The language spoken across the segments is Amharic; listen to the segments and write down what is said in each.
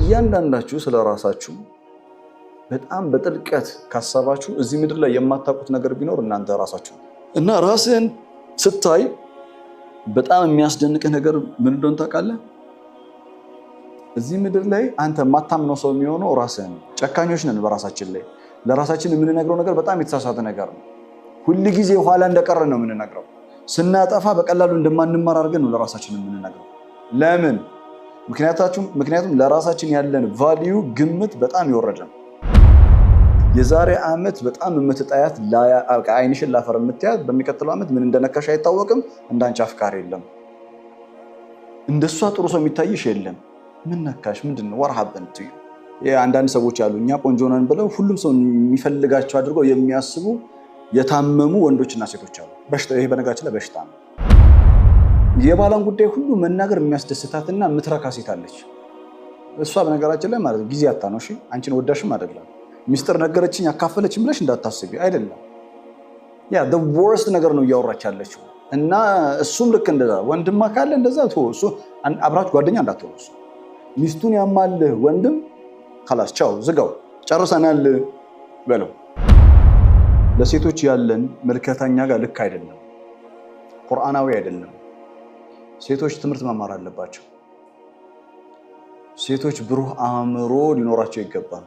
እያንዳንዳችሁ ስለራሳችሁ በጣም በጥልቀት ካሰባችሁ እዚህ ምድር ላይ የማታውቁት ነገር ቢኖር እናንተ ራሳችሁ እና ራስህን ስታይ በጣም የሚያስደንቅህ ነገር ምን እንደሆነ ታውቃለህ? እዚህ ምድር ላይ አንተ የማታምነው ሰው የሚሆነው ራስህን። ጨካኞች ነን በራሳችን ላይ። ለራሳችን የምንነግረው ነገር በጣም የተሳሳተ ነገር ነው። ሁል ጊዜ ኋላ እንደቀረ ነው የምንነግረው። ስናጠፋ በቀላሉ እንደማንማር አድርገን ነው ለራሳችን የምንነግረው። ለምን? ምክንያቱም ለራሳችን ያለን ቫልዩ ግምት በጣም የወረደ ነው። የዛሬ ዓመት በጣም የምትጣያት አይንሽን ላፈር የምትያት በሚቀጥለው ዓመት ምን እንደነካሽ አይታወቅም። እንዳንቺ አፍቃሪ የለም። እንደሷ ጥሩ ሰው የሚታይሽ የለም። ምን ነካሽ? ምንድነው? ወርሃበንት አንዳንድ ሰዎች አሉ እኛ ቆንጆ ነን ብለው ሁሉም ሰው የሚፈልጋቸው አድርገው የሚያስቡ የታመሙ ወንዶችና ሴቶች አሉ። ይሄ በነገራችን ላይ በሽታ ነው። የባሏን ጉዳይ ሁሉ መናገር የሚያስደስታትና የምትረካ ሴት አለች። እሷ በነገራችን ላይ ማለት ጊዜ አታ ነው። እሺ አንቺን ወዳሽም አይደለም። ሚስጥር ነገረችኝ አካፈለችኝ ብለሽ እንዳታስቢ አይደለም። ያ the worst ነገር ነው እያወራች ያለችው። እና እሱም ልክ እንደዛ ወንድማ ካለ እንደዛ እሱ አብራችሁ ጓደኛ እንዳትሆኑ። ሚስቱን ያማልህ ወንድም خلاص ቻው ዝጋው ጨርሰናል በለው። ለሴቶች ያለን መልከታኛ ጋር ልክ አይደለም፣ ቁርአናዊ አይደለም። ሴቶች ትምህርት መማር አለባቸው። ሴቶች ብሩህ አእምሮ ሊኖራቸው ይገባል።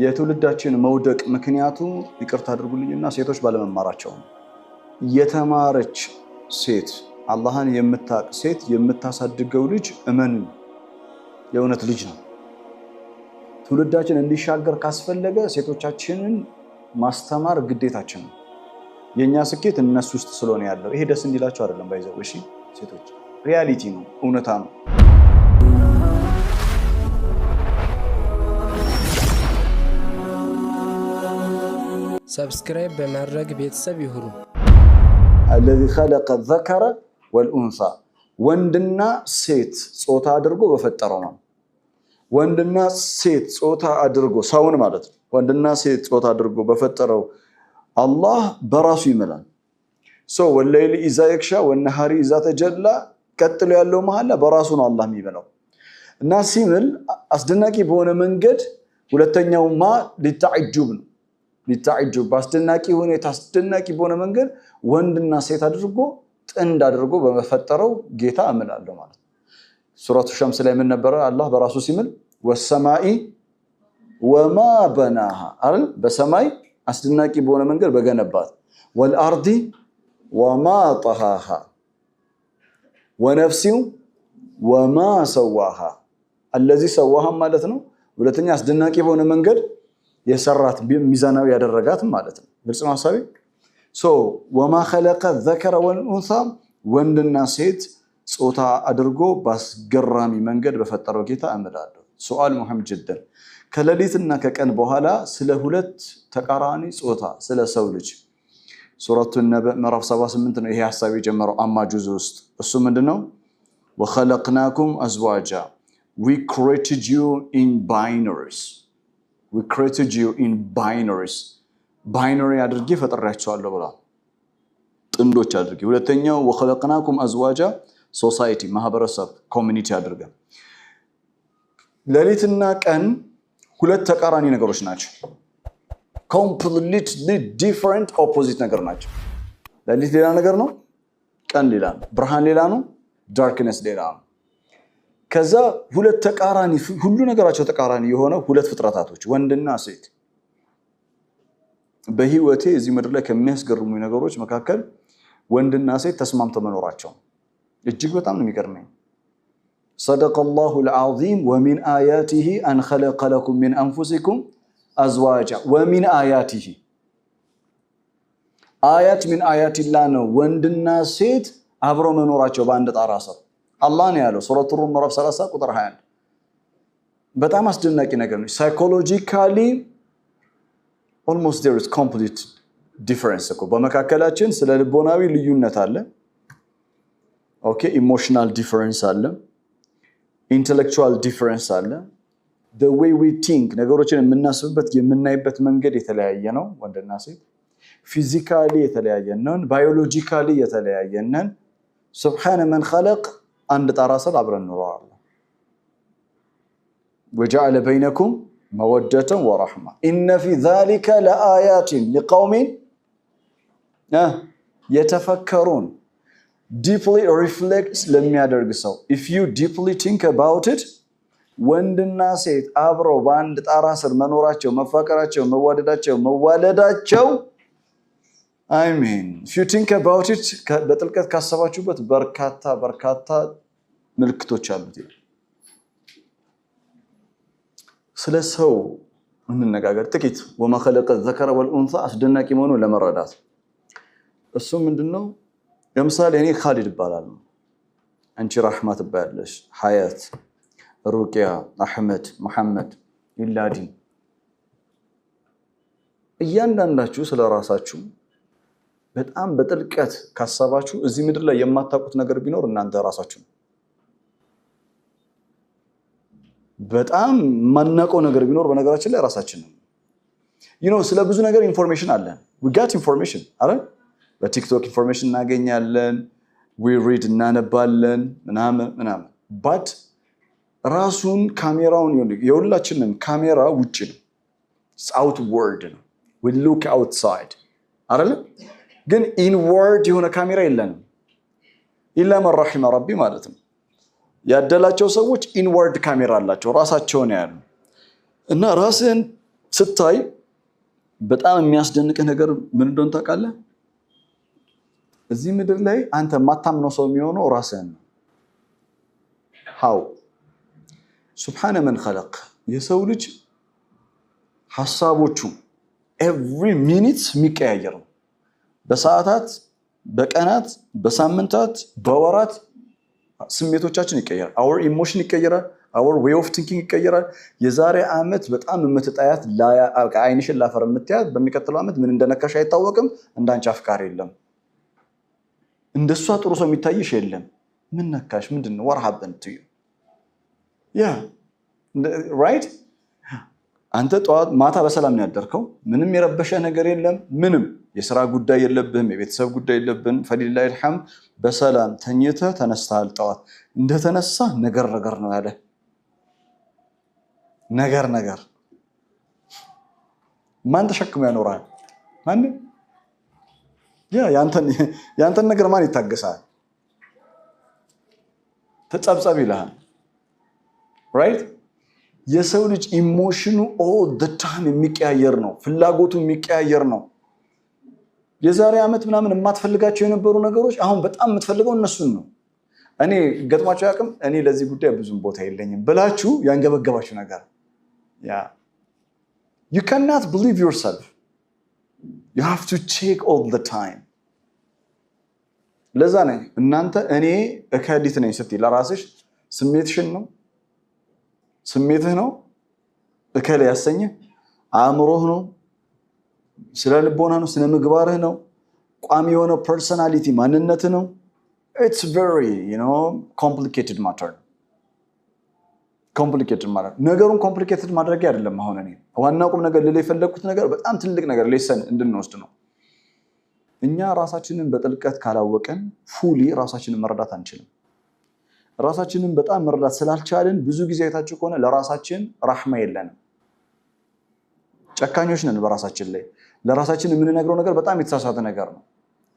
የትውልዳችን መውደቅ ምክንያቱ ይቅርታ አድርጉልኝና ሴቶች ባለመማራቸው ነው። የተማረች ሴት አላህን የምታቅ ሴት የምታሳድገው ልጅ እመኑ የእውነት ልጅ ነው። ትውልዳችን እንዲሻገር ካስፈለገ ሴቶቻችንን ማስተማር ግዴታችን ነው። የኛ ስኬት እነሱ ውስጥ ስለሆነ ያለው ይሄ ደስ እንዲላቸው አይደለም ባይዘው። እሺ ሴቶች ሪያሊቲ ነው፣ እውነታ ነው። ሰብስክራይብ በማድረግ ቤተሰብ ይሁኑ። الذي خلق الذكر والانثى ወንድና ሴት ጾታ አድርጎ በፈጠረው ነው። ወንድና ሴት ጾታ አድርጎ ሰውን ማለት ነው። ወንድና ሴት ጾታ አድርጎ በፈጠረው አላህ በራሱ ይምላል። ወለይሊ ኢዛ የክሻ ወነሃሪ ኢዛ ተጀላ ቀጥሎ ያለው መሐላ በራሱ ነው አላህ የሚበላው እና ሲምል አስደናቂ በሆነ መንገድ ሁለተኛውማ ሊተዕጁብ ነው። ሊተዕጁብ በአስደናቂ ሁኔታ አስደናቂ በሆነ መንገድ ወንድና ሴት አድርጎ ጥንድ አድርጎ በመፈጠረው ጌታ እምላለሁ ማለት ነው። ሱረቱ ሸምስ ላይ ምን ነበረ? አላህ በራሱ ሲምል ወሰማኢ ወማ በናሃ አይደል? በሰማይ አስደናቂ በሆነ መንገድ በገነባት ወልአርዲ ወማ ጠሃሃ ወነፍሲ ወማ ሰዋሃ الذي ሰዋሃ ማለት ነው። ሁለተኛ አስደናቂ በሆነ መንገድ የሰራት ሚዛናዊ ያደረጋት ማለት ነው። ግልጽ ነው ሐሳቤ? ወማ خلق الذكر والانثى ወንድና ሴት ጾታ አድርጎ ባስገራሚ መንገድ በፈጠረው ጌታ እምላለሁ። ሱአል ሙሂም ጅደን ከሌሊትና ከቀን በኋላ ስለ ሁለት ተቃራኒ ጾታ ስለ ሰው ልጅ ሱረቱ ነብእ ምዕራፍ 78 ነው ይሄ ሐሳብ የጀመረው አማ ጁዝ ውስጥ። እሱ ምንድነው? وخلقناكم أزواجا we created you in binaries we created you in binaries binary አድርጌ ፈጥሬያቸዋለሁ ብላ ጥንዶች አድርጌ። ሁለተኛው وخلقناكم أزواجا ሶሳይቲ ማህበረሰብ ኮሚኒቲ አድርገ። ሌሊትና ቀን ሁለት ተቃራኒ ነገሮች ናቸው። completely different opposite ነገር ናቸው። ሌሊት ሌላ ነገር ነው፣ ቀን ሌላ ነው። ብርሃን ሌላ ነው፣ ዳርክነስ ሌላ ነው። ከዛ ሁለት ተቃራኒ ሁሉ ነገራቸው ተቃራኒ የሆነ ሁለት ፍጥረታቶች ወንድና ሴት በህይወቴ እዚህ ምድር ላይ ከሚያስገርሙ ነገሮች መካከል ወንድና ሴት ተስማምተው መኖራቸው እጅግ በጣም ነው የሚገርመኝ። صدق الله العظيم ومن آياته أن خلق لكم من أنفسكم أزواجا ومن آياته آيات من آيات الله ነው ወንድና ሴት አብሮ መኖራቸው በአንድ ጣራ ስር አላህ ነው ያለው ሱረቱ ሩም ምዕራፍ 30 ቁጥር 21። በጣም አስደናቂ ነገር ነው። ሳይኮሎጂካሊ almost there is complete difference እኮ በመካከላችን ስለ ልቦናዊ ልዩነት አለ። ኦኬ ኢሞሽናል ዲፈረንስ አለ፣ ኢንተሌክቹዋል ዲፈረንስ አለ። the way we think ነገሮችን የምናስብበት የምናይበት መንገድ የተለያየ ነው። ወንድና ሴት ፊዚካሊ የተለያየ ነን፣ ባዮሎጂካሊ የተለያየ ነን። ሱብሃነ መን خلق አንድ ጣራ ስር አብረን ኖረዋል። ወጀዐለ በይነኩም መወደተን ወረሕማ ኢነ ፊ ዛሊከ ለአያትን ሊቀውሚን የተፈከሩን deeply reflect ለሚያደርግ ሰው if you deeply think about it ወንድና ሴት አብረው በአንድ ጣራ ስር መኖራቸው መፋቀራቸው መዋደዳቸው መዋለዳቸው I mean if you think about it በጥልቀት ካሰባችሁበት በርካታ ምልክቶች አሉት ስለ ሰው እንነጋገር ጥቂት وما خلق الذكر والانثى አስደናቂ መሆኑን ለመረዳት እሱ ምንድነው ለምሳሌ እኔ ኻሊድ እባላለሁ አንቺ ራህማ ትባያለሽ ሐያት ሩቂያ አህመድ መሐመድ ኢላዲን እያንዳንዳችሁ ስለራሳችሁ በጣም በጥልቀት ካሰባችሁ እዚህ ምድር ላይ የማታውቁት ነገር ቢኖር እናንተ ራሳችሁ በጣም ማናውቀው ነገር ቢኖር በነገራችን ላይ ራሳችን ነው ስለ ብዙ ነገር ኢንፎርሜሽን አለን we got information አይደል በቲክቶክ ኢንፎርሜሽን እናገኛለን we read እናነባለን ምናምን but ራሱን ካሜራውን የሁላችንም ካሜራ ውጪ ነው it's outward ነው we look outside አይደል ግን inward የሆነ ካሜራ የለንም ኢላ መን ረሒመ ረቢ ማለት ነው ያደላቸው ሰዎች inward ካሜራ አላቸው ራሳቸው ነው ያሉ እና ራስን ስታይ በጣም የሚያስደንቅ ነገር ምን እንደሆነ ታውቃለህ እዚህ ምድር ላይ አንተ ማታምነው ሰው የሚሆነው ራስህን ነው how سبحان من خلق የሰው ልጅ ሐሳቦቹ every minute የሚቀያየር ነው በሰዓታት በቀናት በሳምንታት በወራት ስሜቶቻችን ይቀየራል our emotion ይቀየራል our way of thinking ይቀየራል የዛሬ አመት በጣም የምትጣያት አይንሽን ላፈር የምትያት በሚቀጥለው አመት ምን እንደነካሽ አይታወቅም እንዳንቺ አፍቃሪ የለም እንደሷ ጥሩ ሰው የሚታይሽ የለም ምን ነካሽ ምንድነው what happened to you yeah right አንተ ጧት ማታ በሰላም ነው ያደርከው ምንም የረበሸ ነገር የለም ምንም የሥራ ጉዳይ የለብህም የቤተሰብ ጉዳይ የለብህም ፈሊላሂ الحمد በሰላም ተኝተህ ተነስተሃል ጧት እንደተነሳ ነገር ነው ያለ ነገር ማን ተሸክሞ ያኖራል ማን ያንተን ነገር ማን ይታገሳል ተጻብጻብ ይላል right የሰው ልጅ ኢሞሽኑ all the time የሚቀያየር ነው ፍላጎቱ የሚቀያየር ነው የዛሬ አመት ምናምን የማትፈልጋቸው የነበሩ ነገሮች አሁን በጣም የምትፈልገው እነሱን ነው እኔ ገጥማቸው ያቅም እኔ ለዚህ ጉዳይ ብዙም ቦታ የለኝም ብላችሁ ያንገበገባችሁ ነገር you cannot believe yourself you have to check all the time ለዛ ነኝ እናንተ እኔ እከዲት ነኝ ስትይ ለራስሽ ስሜትሽን ነው ስሜትህ ነው እከለ ያሰኘ አእምሮህ ነው ስለ ልቦና ነው ስለ ምግባርህ ነው ቋሚ የሆነ ፐርሰናሊቲ ማንነት ነው it's very complicated matter ነገሩን ኮምፕሊኬትድ ማድረግ አይደለም አሁን እኔ ዋናው ቁም ነገር ለሌላ የፈለኩት ነገር በጣም ትልቅ ነገር ሌሰን እንድንወስድ ነው እኛ ራሳችንን በጥልቀት ካላወቀን ፉሊ ራሳችንን መረዳት አንችልም ራሳችንን በጣም መረዳት ስላልቻለን ብዙ ጊዜ አይታችሁ ከሆነ ለራሳችን ረህማ የለንም ጨካኞች ነን በራሳችን ላይ ለራሳችን የምንነግረው ነገር በጣም የተሳሳተ ነገር ነው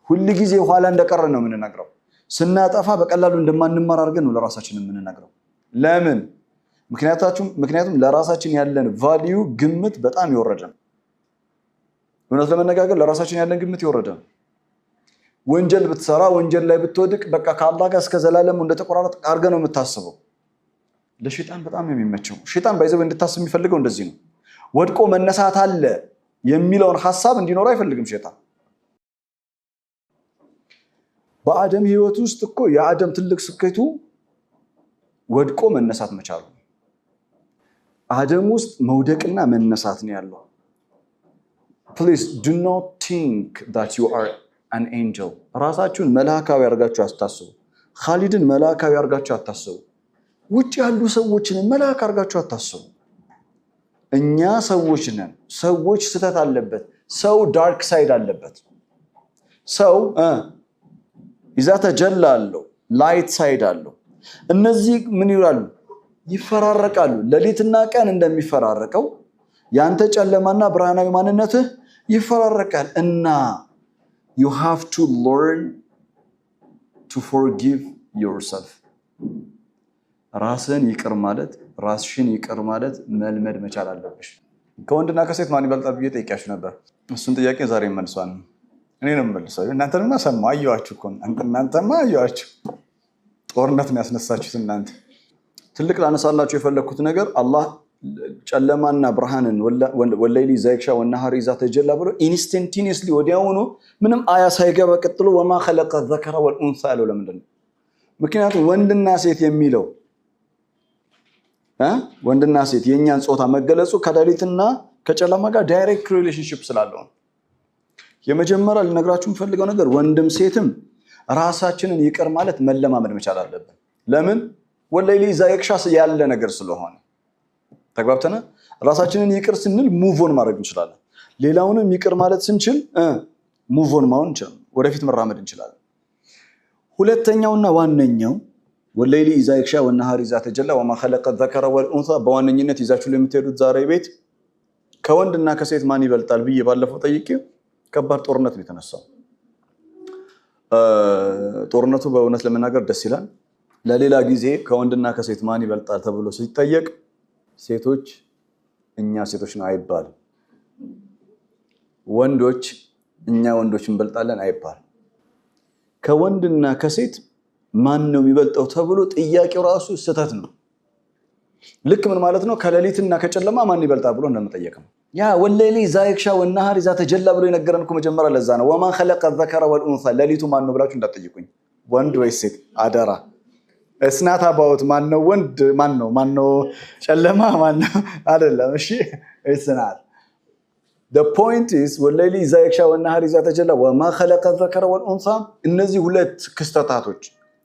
ሁሉ ጊዜ ኋላ እንደቀረ ነው የምንነግረው ስናጠፋ በቀላሉ እንደማንማር አድርገን ነው ለራሳችን የምንነግረው ለምን ምክንያቱም ለራሳችን ያለን ቫልዩ ግምት በጣም ይወረደ ነው እውነት ለመነጋገር ለራሳችን ያለን ግምት ይወረደ ነው ወንጀል ብትሰራ ወንጀል ላይ ብትወድቅ በቃ ከአላህ ጋር እስከ ዘላለም እንደተቆራረጥ አድርገህ ነው የምታስበው ለሸይጣን በጣም የሚመቸው ሸይጣን ባይዘው እንድታስብ የሚፈልገው እንደዚህ ነው ወድቆ መነሳት አለ የሚለውን ሐሳብ እንዲኖር አይፈልግም ሸይጣን በአደም ህይወት ውስጥ እኮ የአደም ትልቅ ስኬቱ ወድቆ መነሳት መቻሉ አደም ውስጥ መውደቅና መነሳት ነው ያለው please do not think that you are an angel ራሳችሁን መላእክታዊ አድርጋችሁ አታስቡ ኻሊድን መላእክታዊ አድርጋችሁ አታስቡ ውጭ ያሉ ሰዎችን መላእክ አድርጋችሁ አታስቡ እኛ ሰዎች ነን ሰዎች ስተት አለበት ሰው ዳርክ ሳይድ አለበት ሰው ይዛ ተጀላለው ላይት ሳይድ አለው እነዚህ ምን ይላሉ ይፈራረቃሉ። ሌሊትና ቀን እንደሚፈራረቀው ያንተ ጨለማና ብርሃናዊ ማንነትህ ይፈራረቃል እና you have to learn to forgive yourself ራስን ይቅር ማለት ራስሽን ይቅር ማለት መልመድ መቻል አለብሽ። ከወንድና ከሴት ማን ይበልጣል ብዬ ጠይቄያችሁ ነበር። እሱን ጥያቄ ዛሬ መልሷል። እኔ ነው መልሰው። እናንተማ ሰማሁ አየኋችሁ እኮ እናንተማ አየኋችሁ። ጦርነት ነው ያስነሳችሁት እናንተ። ትልቅ ላነሳላችሁ የፈለኩት ነገር አላህ ጨለማና ብርሃንን ወለይሊ ዘይክሻ ወነሃር ኢዛ ተጀላ ብሎ ኢንስታንቲኒየስሊ ወዲያውኑ ምንም አያ ሳይገባ ቀጥሎ ወማ خلق الذكر والانثى አለው። ለምንድን ነው? ምክንያቱም ወንድና ሴት የሚለው ወንድና ሴት የኛን ጾታ መገለጹ ከሌሊትና ከጨለማ ጋር ዳይሬክት ሪሌሽንሺፕ ስላለው የመጀመሪያ ልነግራችሁ የምፈልገው ነገር ወንድም ሴትም ራሳችንን ይቅር ማለት መለማመድ መቻል አለብን። ለምን? ወለይሊ ዘይክሻ ያለ ነገር ስለሆነ ተግባብተና ራሳችንን ይቅር ስንል ሙቭ ኦን ማድረግ እንችላለን። ሌላውንም ይቅር ማለት ስንችል ሙቭ ኦን ማውን እንችላለን፣ ወደፊት መራመድ እንችላለን። ሁለተኛውና ዋነኛው ወለይሊ ኢዛ ይክሻ ወነሃር ኢዛ ተጀላ ወማ خلق الذكر والانثى በዋነኝነት ይዛችሁ ለምትሄዱት ዛሬ ቤት ከወንድና ከሴት ማን ይበልጣል ብዬ ባለፈው ጠይቄ ከባድ ጦርነት ነው የተነሳው። ጦርነቱ በእውነት ለመናገር ደስ ይላል። ለሌላ ጊዜ ከወንድና ከሴት ማን ይበልጣል ተብሎ ሲጠየቅ ሴቶች እኛ ሴቶች ነው አይባል፣ ወንዶች እኛ ወንዶች እንበልጣለን አይባል። ከወንድና ከሴት ማን ነው የሚበልጠው ተብሎ ጥያቄው ራሱ ስህተት ነው። ልክ ምን ማለት ነው? ከሌሊትና ከጨለማ ማን ይበልጣል ብሎ እንደምጠየቅ ነው። ያ ወለይሊ ኢዛ ይክሻ ወነሃር ኢዛ ተጀላ ብሎ የነገረን እኮ መጀመሪያ ለዛ ነው። ወማ خلق الذكر والانثى ሌሊቱ ማን ነው ብላችሁ እንዳትጠይቁኝ፣ ወንድ ወይ ሴት አደራ። እስናት አባውት ማን ነው ወንድ ማን ነው ጨለማ ማን ነው አይደለም። እሺ እስናት the point is ወለይሊ ኢዛ ይክሻ ወነሃር ኢዛ ተጀላ ወማ خلق الذكر والانثى እነዚህ ሁለት ክስተታቶች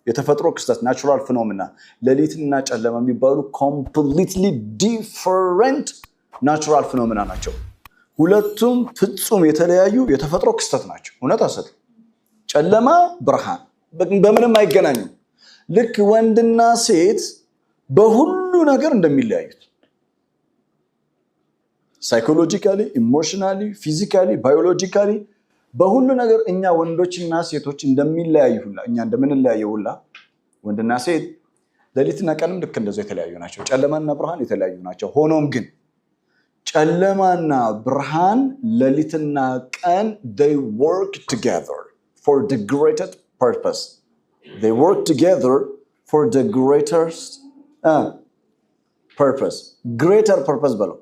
የተፈጥሮ ክስተት ናቹራል ፊኖሜና ሌሊትና ጨለማ የሚባሉ ኮምፕሊትሊ ዲፈረንት ናቹራል ፊኖሜና ናቸው። ሁለቱም ፍጹም የተለያዩ የተፈጥሮ ክስተት ናቸው። እውነት አሰት ጨለማ ብርሃን በምንም አይገናኙም። ልክ ወንድና ሴት በሁሉ ነገር እንደሚለያዩት ሳይኮሎጂካሊ፣ ኢሞሽናሊ፣ ፊዚካሊ፣ ባዮሎጂካሊ በሁሉ ነገር እኛ ወንዶችና ሴቶች እንደሚለያዩ ሁላ እኛ እንደምንለያየው ሁላ ወንድና ሴት ሌሊትና ቀንም ልክ እንደዛው የተለያዩ ናቸው። ጨለማና ብርሃን የተለያዩ ናቸው። ሆኖም ግን ጨለማና ብርሃን ሌሊትና ቀን they work together for the greatest purpose. They work together for the greatest purpose. Greater purpose በለው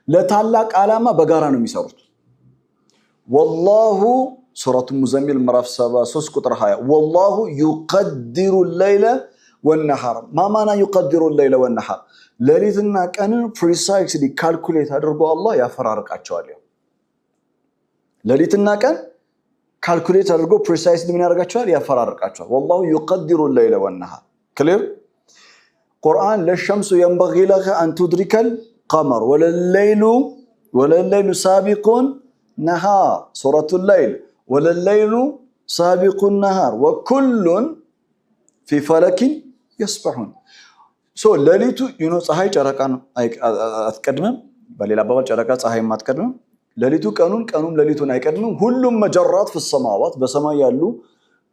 ለታላቅ ዓላማ በጋራ ነው የሚሰሩት። والله سورة المزمل ምዕራፍ 73 ቁጥር 20 والله يقدر الليل والنهار ما معنى يقدر الليل والنهار ሌሊትና ቀንን precisely calculate አድርጎ አላህ ያፈራርቃቸዋል። ሌሊትና ቀን calculate አድርጎ precisely ምን ያደርጋቸዋል? ያፈራርቃቸዋል። والله يقدر الليل والنهار clear ቁርአን ለሸምሱ ينبغي لها أن تدرك القمر ولا الليل سابق نهار سورة الليل ولا الليل سابق النهار وكل في فلك يسبحون ሌሊቱ ፀሐይ ጨረቃን አትቀድምም። በሌላ አባባል ጨረቃ ፀሐይ ማትቀድምም። ሌሊቱ ቀኑም ሌሊቱን አይቀድምም። ሁሉም መጀራት في السماوات በሰማይ ያሉ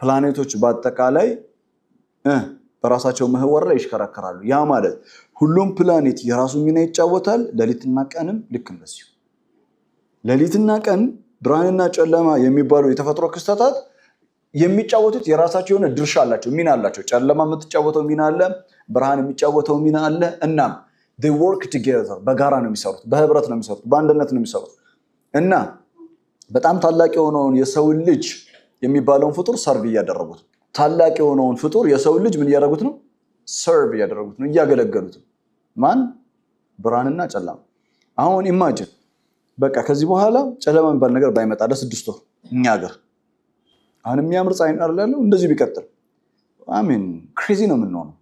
ፕላኔቶች በአጠቃላይ በራሳቸው ምህዋር ላይ ይሽከረከራሉ። ያ ማለት ሁሉም ፕላኔት የራሱ ሚና ይጫወታል። ሌሊትና ቀንም ልክ እንደዚሁ ሌሊትና ቀን ብርሃንና ጨለማ የሚባሉ የተፈጥሮ ክስተታት የሚጫወቱት የራሳቸው የሆነ ድርሻ አላቸው፣ ሚና አላቸው። ጨለማ የምትጫወተው ሚና አለ፣ ብርሃን የሚጫወተው ሚና አለ። እናም they work together በጋራ ነው የሚሰሩት፣ በህብረት ነው የሚሰሩት፣ በአንድነት ነው የሚሰሩት። እና በጣም ታላቅ የሆነውን የሰው ልጅ የሚባለውን ፍጡር ሰርቭ እያደረጉት፣ ታላቅ የሆነውን ፍጡር የሰው ልጅ ምን እያደረጉት ነው? ሰርቭ እያደረጉት ነው፣ እያገለገሉት። ማን? ብርሃንና ጨለማ። አሁን ኢማጂን በቃ ከዚህ በኋላ ጨለማ የሚባል ነገር ባይመጣ ለ6 ወር እኛ ሀገር አሁን የሚያምር ፀሐይ አይደለም እንደዚህ ቢቀጥል አሜን ክሬዚ ነው የምንሆነው።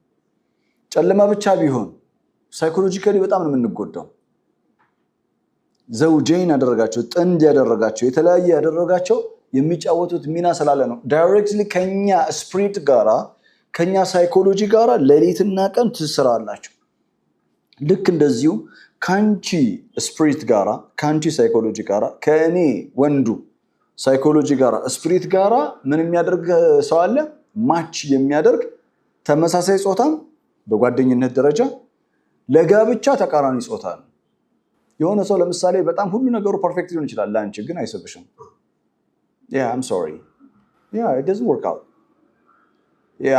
ጨለማ ብቻ ቢሆን ሳይኮሎጂካሊ በጣም ነው የምንጎዳው። ዘውጀይን ያደረጋቸው ጥንድ ያደረጋቸው የተለያየ ያደረጋቸው የሚጫወቱት ሚና ስላለ ነው። ዳይሬክትሊ ከኛ ስፒሪት ጋራ ከኛ ሳይኮሎጂ ጋራ ሌሊትና ቀን ትስራላችሁ። ልክ እንደዚሁ ካንቺ ስፒሪት ጋራ ካንቺ ሳይኮሎጂ ጋራ ከእኔ ወንዱ ሳይኮሎጂ ጋራ ስፒሪት ጋራ ምን የሚያደርግ ሰው አለ? ማች የሚያደርግ ተመሳሳይ ጾታም በጓደኝነት ደረጃ ለጋብቻ ተቃራኒ ጾታ ነው። የሆነ ሰው ለምሳሌ በጣም ሁሉ ነገሩ ፐርፌክት ሊሆን ይችላል፣ ለአንቺ ግን አይሰብሽም። I'm sorry. It doesn't work out.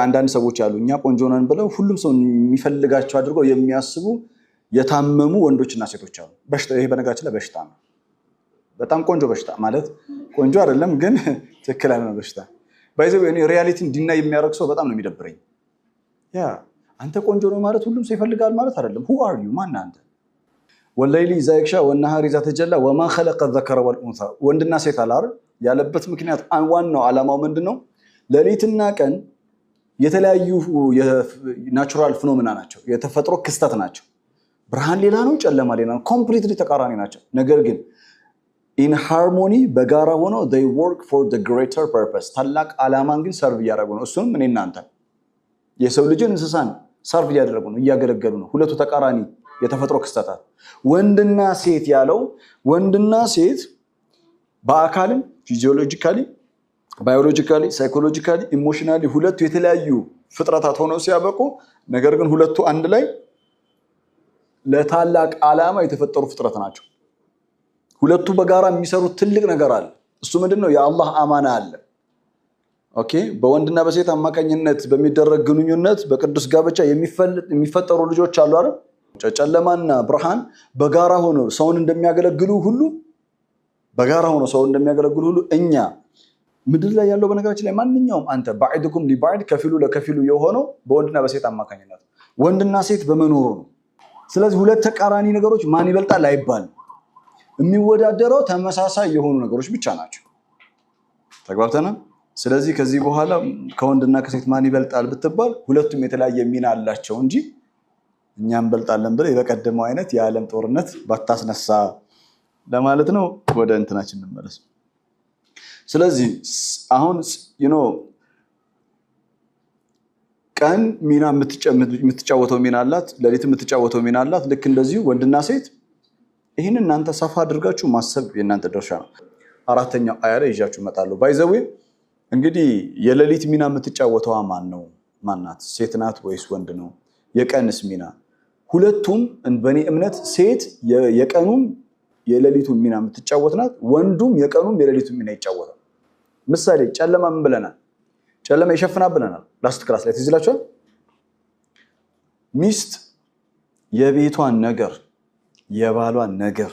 አንዳንድ ሰዎች አሉ እኛ ቆንጆ ነን ብለው ሁሉም ሰው የሚፈልጋቸው አድርገው የሚያስቡ የታመሙ ወንዶችና ሴቶች አሉ። በሽታ ይሄ በነገራችን ላይ በሽታ ነው። በጣም ቆንጆ በሽታ ማለት ቆንጆ አይደለም ግን ትክክል ያልሆነ በሽታ። ባይዘው እኔ ሪያሊቲን ዲናይ የሚያደርግ ሰው በጣም ነው የሚደብረኝ። አንተ ቆንጆ ነው ማለት ሁሉም ሰው ይፈልጋል ማለት አይደለም። who are you? ማን አንተ? ወለይሊ ኢዛ የግሻ ወነሃሪ ኢዛ ተጀላ ወማ ኸለቀ ዘከረ ወልኡንሳ ወንድና ሴት አላር ያለበት ምክንያት ዋናው ዓላማው ምንድነው? ሌሊትና ቀን የተለያዩ የናቹራል ፊኖሜና ናቸው፣ የተፈጥሮ ክስተት ናቸው። ብርሃን ሌላ ነው፣ ጨለማ ሌላ ነው፣ ኮምፕሊትሊ ተቃራኒ ናቸው። ነገር ግን ኢን ሃርሞኒ በጋራ ሆነው they work for the greater purpose ታላቅ ዓላማን ግን ሰርቭ እያደረጉ ነው። እሱም እኔ እናንተ የሰው ልጅን እንስሳን ሰርቭ እያደረጉ ነው፣ እያገለገሉ ነው። ሁለቱ ተቃራኒ የተፈጥሮ ክስተታት ወንድና ሴት ያለው ወንድና ሴት በአካልም ፊዚዮሎጂካሊ ባዮሎጂካሊ ሳይኮሎጂካሊ ኢሞሽናሊ ሁለቱ የተለያዩ ፍጥረታት ሆነው ሲያበቁ ነገር ግን ሁለቱ አንድ ላይ ለታላቅ ዓላማ የተፈጠሩ ፍጥረት ናቸው። ሁለቱ በጋራ የሚሰሩት ትልቅ ነገር አለ። እሱ ምንድነው? የአላህ አማና አለ። ኦኬ በወንድና በሴት አማካኝነት በሚደረግ ግንኙነት በቅዱስ ጋብቻ የሚፈጠሩ ልጆች አሉ አይደል? ጨለማና ብርሃን በጋራ ሆነው ሰውን እንደሚያገለግሉ ሁሉ እኛ ምድር ላይ ያለው በነገራችን ላይ ማንኛውም አንተ ባዕድኩም ሊባዕድ ከፊሉ ለከፊሉ የሆነው በወንድና በሴት አማካኝነት ወንድና ሴት በመኖሩ ነው። ስለዚህ ሁለት ተቃራኒ ነገሮች ማን ይበልጣል አይባልም። የሚወዳደረው ተመሳሳይ የሆኑ ነገሮች ብቻ ናቸው። ተግባብተናል? ስለዚህ ከዚህ በኋላ ከወንድና ከሴት ማን ይበልጣል ብትባል ሁለቱም የተለያየ ሚና አላቸው እንጂ እኛም እንበልጣለን ብለ የበቀደመው አይነት የዓለም ጦርነት ባታስነሳ ለማለት ነው። ወደ እንትናችን እንመለስ። ስለዚህ አሁን ቀን ሚና የምትጫወተው ሚና አላት፣ ሌሊት የምትጫወተው ሚና አላት። ልክ እንደዚሁ ወንድና ሴት ይህንን እናንተ ሰፋ አድርጋችሁ ማሰብ የእናንተ ድርሻ ነው። አራተኛው አያ ላይ ይዣችሁ እመጣለሁ። ባይዘዌ እንግዲህ የሌሊት ሚና የምትጫወተው ማናት? ሴት ናት ወይስ ወንድ ነው? የቀንስ ሚና ሁለቱም በእኔ እምነት ሴት የቀኑም የሌሊቱን ሚና የምትጫወት ናት፣ ወንዱም የቀኑም የሌሊቱን ሚና ይጫወታል። ምሳሌ ጨለማ ምን ብለናል? ጨለማ ይሸፍናል ብለናል ላስት ክላስ ላይ ትዝ ይላችኋል። ሚስት የቤቷን ነገር የባሏን ነገር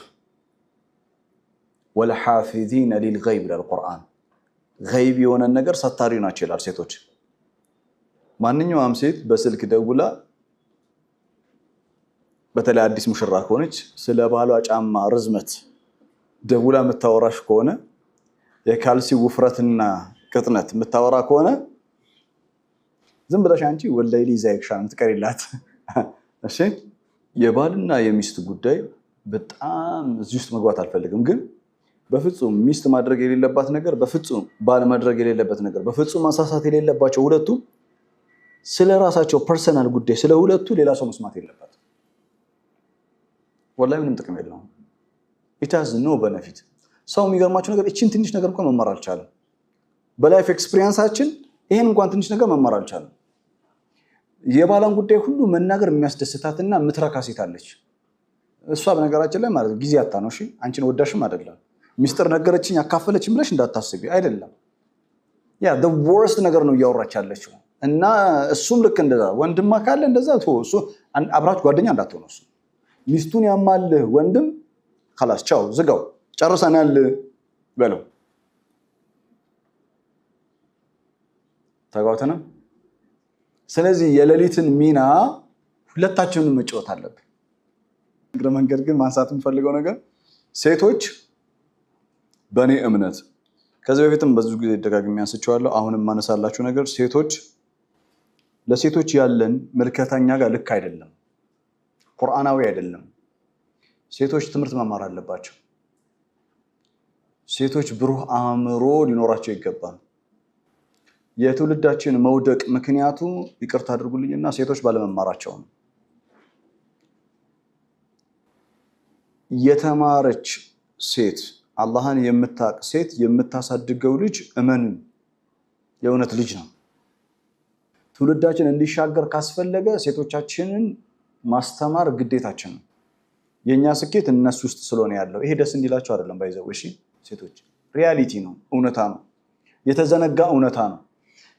ወልሐፊዚነ ሊልገይብ ለልቁርአን ገይብ የሆነ ነገር ሰታሪ ናቸው ይላል ሴቶች። ማንኛውም ሴት በስልክ ደውላ በተለይ አዲስ ሙሽራ ከሆነች ስለ ባሏ ጫማ ርዝመት ደውላ የምታወራሽ ከሆነ የካልሲ ውፍረትና ቅጥነት የምታወራ ከሆነ ዝም ብለሽ አንቺ ወለይሊ ዘይክሻን ትቀሪላት። እሺ የባልና የሚስት ጉዳይ በጣም እዚህ ውስጥ መግባት አልፈልግም፣ ግን በፍጹም ሚስት ማድረግ የሌለባት ነገር፣ በፍጹም ባል ማድረግ የሌለበት ነገር፣ በፍጹም ማሳሳት የሌለባቸው ሁለቱ ስለ ራሳቸው ፐርሰናል ጉዳይ ስለ ሁለቱ ሌላ ሰው መስማት የለበት። ወላሂ ምንም ጥቅም የለውም። it has no benefit። ሰው የሚገርማቸው ነገር እቺን ትንሽ ነገር እንኳን መማር አልቻለም። በላይፍ ኤክስፒሪየንሳችን ይሄን እንኳን ትንሽ ነገር መማር አልቻለም። የባላን ጉዳይ ሁሉ መናገር የሚያስደስታትና ምትረካ ሴት አለች። እሷ በነገራችን ላይ ማለት ጊዜ አታ ነው። እሺ አንቺን ወዳሽም አይደለም ሚስጥር ነገረችኝ አካፈለችኝ ብለሽ እንዳታስቢ አይደለም። the worst ነገር ነው እያወራች ያለችው። እና እሱም ልክ እንደዛ ወንድማ ካለ እንደዛ እሱ አብራችሁ ጓደኛ እንዳትሆኑ። እሱ ሚስቱን ያማልህ ወንድም خلاص ቻው ዝጋው ጨርሰናል በለው። ተጋውተና ስለዚህ የሌሊትን ሚና ሁለታችንም መጫወት አለብን። እግረ መንገድ ግን ማንሳት የምፈልገው ነገር ሴቶች በእኔ እምነት ከዚህ በፊትም ብዙ ጊዜ ደጋግሜ አንስቼዋለሁ፣ አሁንም ማነሳላችሁ ነገር ሴቶች ለሴቶች ያለን መልከታኛ ጋር ልክ አይደለም፣ ቁርአናዊ አይደለም። ሴቶች ትምህርት መማር አለባቸው። ሴቶች ብሩህ አእምሮ ሊኖራቸው ይገባል። የትውልዳችን መውደቅ ምክንያቱ ይቅርታ አድርጉልኝና ሴቶች ባለመማራቸው ነው። የተማረች ሴት አላህን የምታቅ ሴት የምታሳድገው ልጅ እመን የእውነት ልጅ ነው። ትውልዳችን እንዲሻገር ካስፈለገ ሴቶቻችንን ማስተማር ግዴታችን ነው። የኛ ስኬት እነሱ ውስጥ ስለሆነ ያለው ይሄ ደስ እንዲላቸው አይደለም ባይዘው። እሺ ሴቶች ሪያሊቲ ነው፣ እውነታ ነው፣ የተዘነጋ እውነታ ነው።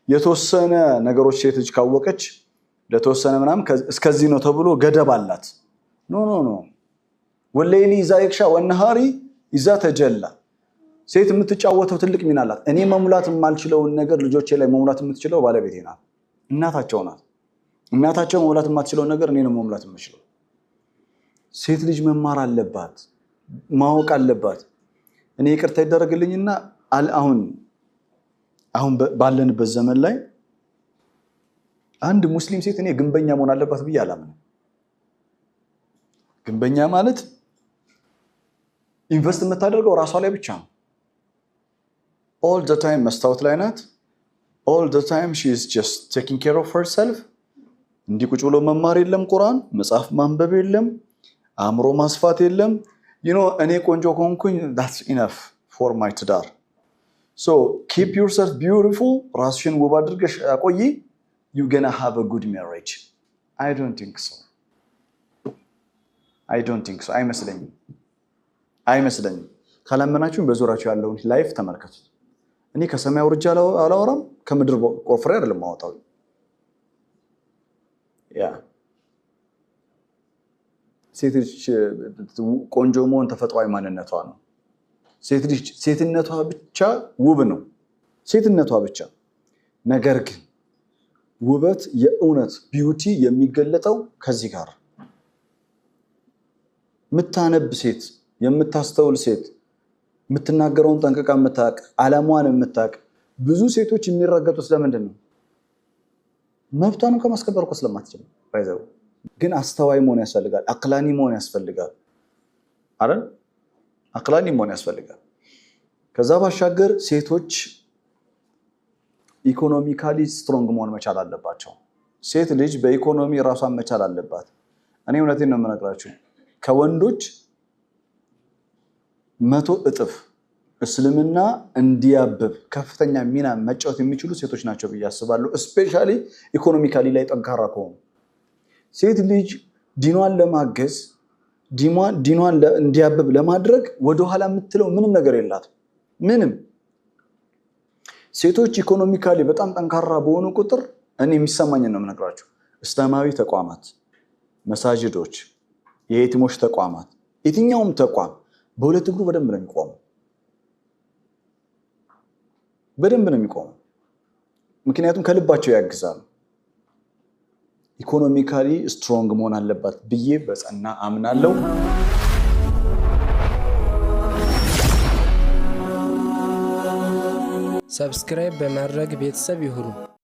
የተወሰነ ነገሮች ሴት ልጅ ካወቀች ለተወሰነ ምናምን እስከዚህ ነው ተብሎ ገደብ አላት። ኖ ወለይሊ ኢዛ የክሻ ወነሃሪ ኢዛ ተጀላ። ሴት የምትጫወተው ትልቅ ሚና አላት። እኔ መሙላት የማልችለውን ነገር ልጆቼ ላይ መሙላት የምትችለው ባለቤቴ ናት፣ እናታቸው ናት። እናታቸው መሙላት የማትችለውን ነገር እኔ ነው መሙላት የምችለው። ሴት ልጅ መማር አለባት፣ ማወቅ አለባት። እኔ ይቅርታ ይደረግልኝና አሁን ባለንበት ዘመን ላይ አንድ ሙስሊም ሴት እኔ ግንበኛ መሆን አለባት ብዬ አላምንም። ግንበኛ ማለት ኢንቨስት የምታደርገው ራሷ ላይ ብቻ ነው። all the time መስታወት ላይ ናት። all the time she is just taking care of herself። እንዲህ ቁጭ ብሎ መማር የለም፣ ቁርአን መጽሐፍ ማንበብ የለም፣ አእምሮ ማስፋት የለም። እኔ ቆንጆ ከሆንኩኝ that's enough for my ትዳር። so keep yourself beautiful። ራስሽን ውብ አድርገሽ አቆይ። you gonna have a good marriage። I don't think so። አይመስለኝም። ካላመናችሁም በዙሪያችሁ ያለውን ላይፍ ተመልከቱት። እኔ ከሰማይ አውርጄ አላወራም፣ ከምድር ቆፍሬ አይደለም ማወጣው። ሴት ልጅ ቆንጆ መሆን ተፈጥሯዊ ማንነቷ ነው። ሴት ልጅ ሴትነቷ ብቻ ውብ ነው፣ ሴትነቷ ብቻ። ነገር ግን ውበት የእውነት ቢዩቲ የሚገለጠው ከዚህ ጋር የምታነብ ሴት፣ የምታስተውል ሴት፣ የምትናገረውን ጠንቅቃ የምታውቅ፣ ዓላማዋን የምታውቅ። ብዙ ሴቶች የሚረገጡት ለምንድን ነው? መብቷንም ከማስከበር እኮ ስለማትችል ባይዘው። ግን አስተዋይ መሆን ያስፈልጋል፣ አቅላኒ መሆን ያስፈልጋል አይደል? አቅላኒ መሆን ያስፈልጋል። ከዛ ባሻገር ሴቶች ኢኮኖሚካሊ ስትሮንግ መሆን መቻል አለባቸው። ሴት ልጅ በኢኮኖሚ ራሷን መቻል አለባት። እኔ እውነቴን ነው የምነግራችሁ፣ ከወንዶች 100 እጥፍ እስልምና እንዲያብብ ከፍተኛ ሚና መጫወት የሚችሉ ሴቶች ናቸው ብዬ አስባለሁ። እስፔሻሊ ኢኮኖሚካሊ ላይ ጠንካራ ከሆኑ። ሴት ልጅ ዲኗን ለማገዝ ዲኗን እንዲያብብ ለማድረግ ወደኋላ የምትለው ምንም ነገር የላትም። ምንም። ሴቶች ኢኮኖሚካሊ በጣም ጠንካራ በሆኑ ቁጥር እኔ የሚሰማኝን ነው የምነግራችሁ፣ እስላማዊ ተቋማት፣ መሳጅዶች፣ የየቲሞች ተቋማት፣ የትኛውም ተቋም በሁለት እግሩ በደንብ ነው የሚቆመው። ምክንያቱም ከልባቸው ያግዛሉ። ኢኮኖሚካሊ ስትሮንግ መሆን አለባት ብዬ በጸና አምናለሁ። ሰብስክራይብ በማድረግ ቤተሰብ ይሁኑ።